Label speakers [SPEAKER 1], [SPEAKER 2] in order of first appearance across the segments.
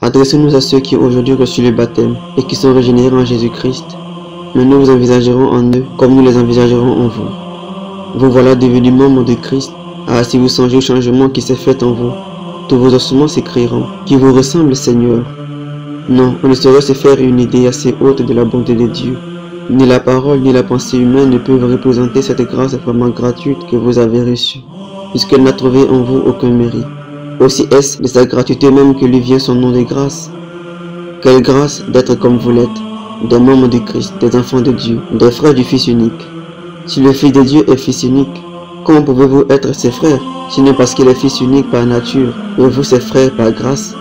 [SPEAKER 1] Adressons-nous à ceux qui ont aujourd'hui reçu le baptême et qui sont régénérés en Jésus-Christ. Mais nous vous envisagerons en eux comme nous les envisagerons en vous. Vous voilà devenus membres de Christ. Ah, si vous songez au changement qui s'est fait en vous, tous vos ossements s'écrieront, qui vous ressemble, Seigneur. Non, on ne saurait se faire une idée assez haute de la bonté de Dieu. Ni la parole ni la pensée humaine ne peuvent représenter cette grâce vraiment gratuite que vous avez reçue, puisqu'elle n'a trouvé en vous aucun mérite. Aussi est-ce de sa gratuité même que lui vient son nom de grâce. Quelle grâce d'être comme vous l'êtes, des membres de Christ, des enfants de Dieu, des frères du Fils unique. Si le Fils de Dieu est Fils unique, comment pouvez-vous être ses frères, sinon parce qu'il est Fils unique par nature, et vous ses frères par grâce?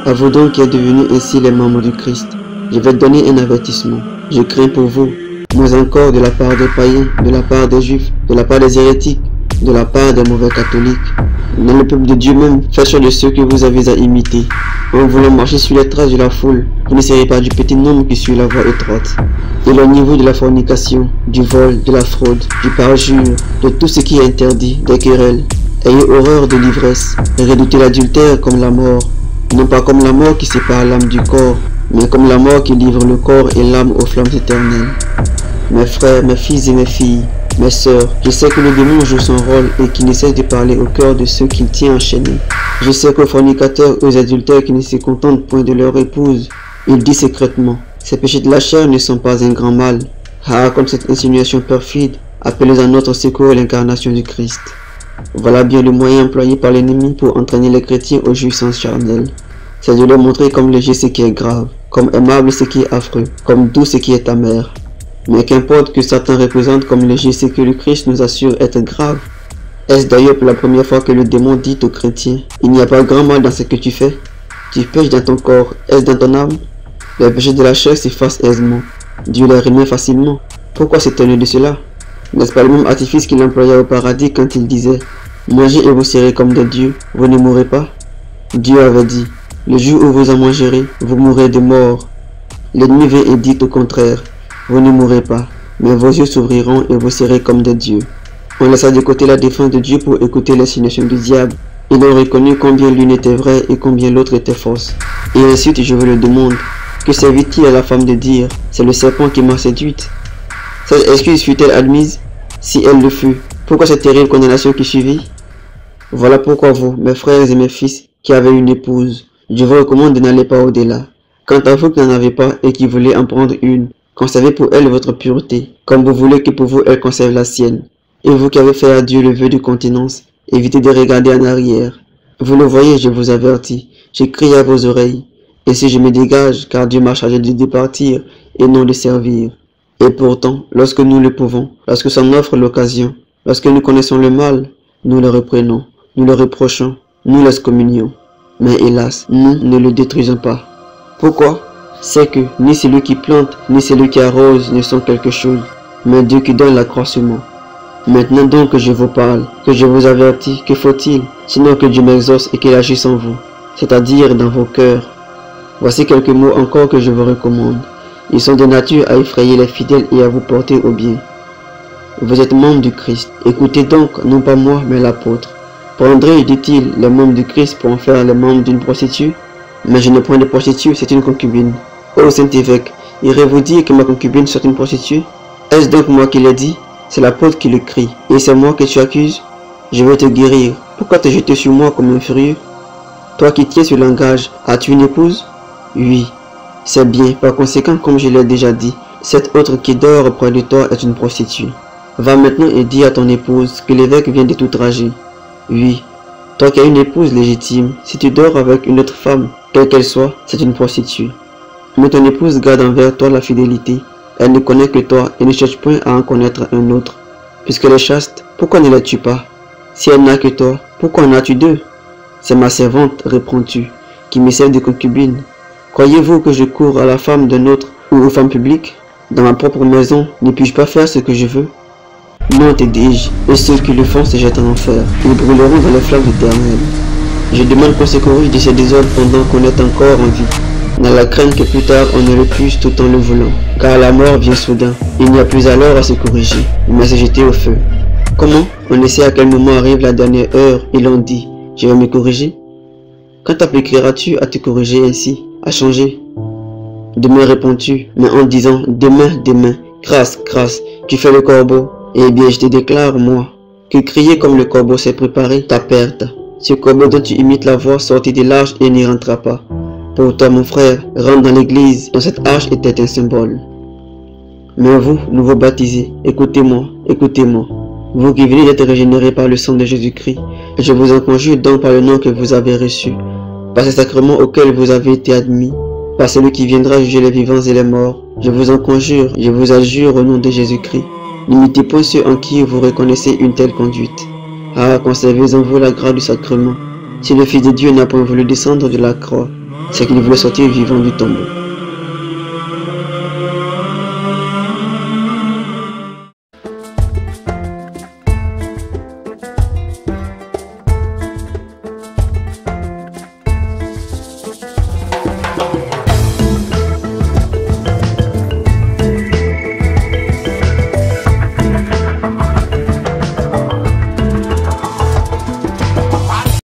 [SPEAKER 1] À vous donc qui êtes devenus ainsi les membres du Christ, je vais donner un avertissement. Je crains pour vous, moins encore de la part des païens, de la part des juifs, de la part des hérétiques, de la part des mauvais catholiques. Dans le peuple de Dieu même, faites choix de ceux que vous avez à imiter. En voulant marcher sur les traces de la foule, vous ne serez pas du petit nombre qui suit la voie étroite. Éloignez-vous de la fornication, du vol, de la fraude, du parjure, de tout ce qui est interdit, des querelles. Ayez horreur de l'ivresse, et redoutez l'adultère comme la mort. Non pas comme la mort qui sépare l'âme du corps, mais comme la mort qui livre le corps et l'âme aux flammes éternelles. Mes frères, mes fils et mes filles, mes sœurs, je sais que le démon joue son rôle et qu'il ne cesse de parler au cœur de ceux qu'il tient enchaînés. Je sais qu'aux fornicateurs, aux adultères qui ne se contentent point de leur épouse, il dit secrètement, ces péchés de la chair ne sont pas un grand mal. Ah, comme cette insinuation perfide, appelez à notre secours l'incarnation du Christ. Voilà bien le moyen employé par l'ennemi pour entraîner les chrétiens aux jouissances charnelles. C'est de leur montrer comme léger ce qui est grave, comme aimable ce qui est affreux, comme doux ce qui est amer. Mais qu'importe que Satan représente comme léger ce que le Christ nous assure être grave. Est-ce d'ailleurs pour la première fois que le démon dit aux chrétiens, il n'y a pas grand mal dans ce que tu fais? Tu pêches dans ton corps, est-ce dans ton âme? Les péchés de la chair s'effacent aisément. Dieu les remet facilement. Pourquoi s'étonner de cela? N'est-ce pas le même artifice qu'il employa au paradis quand il disait « Mangez et vous serez comme des dieux, vous ne mourrez pas ?» Dieu avait dit « Le jour où vous en mangerez, vous mourrez de mort. » L'ennemi vient et dit au contraire « Vous ne mourrez pas, mais vos yeux s'ouvriront et vous serez comme des dieux. » On laissa de côté la défense de Dieu pour écouter l'insinuation du diable. Ils ont reconnu combien l'une était vraie et combien l'autre était fausse. Et ensuite je vous le demande, que servit-il à la femme de dire « C'est le serpent qui m'a séduite » Cette excuse fut-elle admise? Si elle le fut, pourquoi cette terrible condamnation qui suivit? Voilà pourquoi vous, mes frères et mes fils, qui avez une épouse, je vous recommande de n'aller pas au-delà. Quant à vous qui n'en avez pas et qui voulez en prendre une, conservez pour elle votre pureté, comme vous voulez que pour vous elle conserve la sienne. Et vous qui avez fait à Dieu le vœu de continence, évitez de regarder en arrière. Vous le voyez, je vous avertis, je crie à vos oreilles. Et si je me dégage, car Dieu m'a chargé de départir et non de servir. Et pourtant, lorsque nous le pouvons, lorsque s'en offre l'occasion, lorsque nous connaissons le mal, nous le reprenons, nous le reprochons, nous l'excommunions. Mais hélas, nous ne le détruisons pas. Pourquoi? C'est que ni celui qui plante, ni celui qui arrose ne sont quelque chose, mais Dieu qui donne l'accroissement. Maintenant donc que je vous parle, que je vous avertis, que faut-il, sinon que Dieu m'exauce et qu'il agisse en vous, c'est-à-dire dans vos cœurs. Voici quelques mots encore que je vous recommande. Ils sont de nature à effrayer les fidèles et à vous porter au bien. Vous êtes membres du Christ. Écoutez donc, non pas moi, mais l'apôtre. Prendrez, dit-il, les membres du Christ pour en faire les membres d'une prostituée? Mais je ne prends de prostituée, c'est une concubine. Ô Saint-Évêque, irez-vous dire que ma concubine soit une prostituée? Est-ce donc moi qui l'ai dit? C'est l'apôtre qui le crie. Et c'est moi que tu accuses? Je vais te guérir. Pourquoi te jeter sur moi comme un furieux? Toi qui tiens ce langage, as-tu une épouse? Oui. C'est bien, par conséquent, comme je l'ai déjà dit, cette autre qui dort près de toi est une prostituée. Va maintenant et dis à ton épouse que l'évêque vient de t'outrager. Oui, toi qui as une épouse légitime, si tu dors avec une autre femme, quelle qu'elle soit, c'est une prostituée. Mais ton épouse garde envers toi la fidélité. Elle ne connaît que toi et ne cherche point à en connaître un autre. Puisqu'elle est chaste, pourquoi ne la tue pas? Si elle n'a que toi, pourquoi en as-tu deux? C'est ma servante, réponds-tu, qui me sert de concubine. Croyez-vous que je cours à la femme d'un autre ou aux femmes publiques? Dans ma propre maison, ne puis-je pas faire ce que je veux? Non, te dis-je, et ceux qui le font se jettent en enfer. Ils brûleront dans les flammes éternelles. Je demande qu'on se corrige de ces désordres pendant qu'on est encore en vie, dans la crainte que plus tard on ne le puisse tout en le voulant. Car la mort vient soudain. Il n'y a plus alors à se corriger, mais à se jeter au feu. Comment? On ne sait à quel moment arrive la dernière heure et l'on dit, je vais me corriger. Quand t'appliqueras-tu à te corriger ainsi, à changer? Demain réponds-tu, mais en disant demain, demain, grâce, grâce, tu fais le corbeau. Eh bien, je te déclare, moi, que crier comme le corbeau s'est préparé ta perte. Ce corbeau dont tu imites la voix sortit de l'arche et n'y rentra pas. Pour toi, mon frère, rentre dans l'église, dont cette arche était un symbole. Mais vous, nouveaux baptisés, écoutez-moi, écoutez-moi. Vous qui venez d'être régénérés par le sang de Jésus-Christ, je vous en conjure donc par le nom que vous avez reçu, par ces sacrements auxquels vous avez été admis, par celui qui viendra juger les vivants et les morts. Je vous en conjure, je vous adjure au nom de Jésus-Christ. N'imitez point ceux en qui vous reconnaissez une telle conduite. Ah, conservez en vous la grâce du sacrement. Si le Fils de Dieu n'a point voulu descendre de la croix, c'est qu'il voulait sortir vivant du tombeau.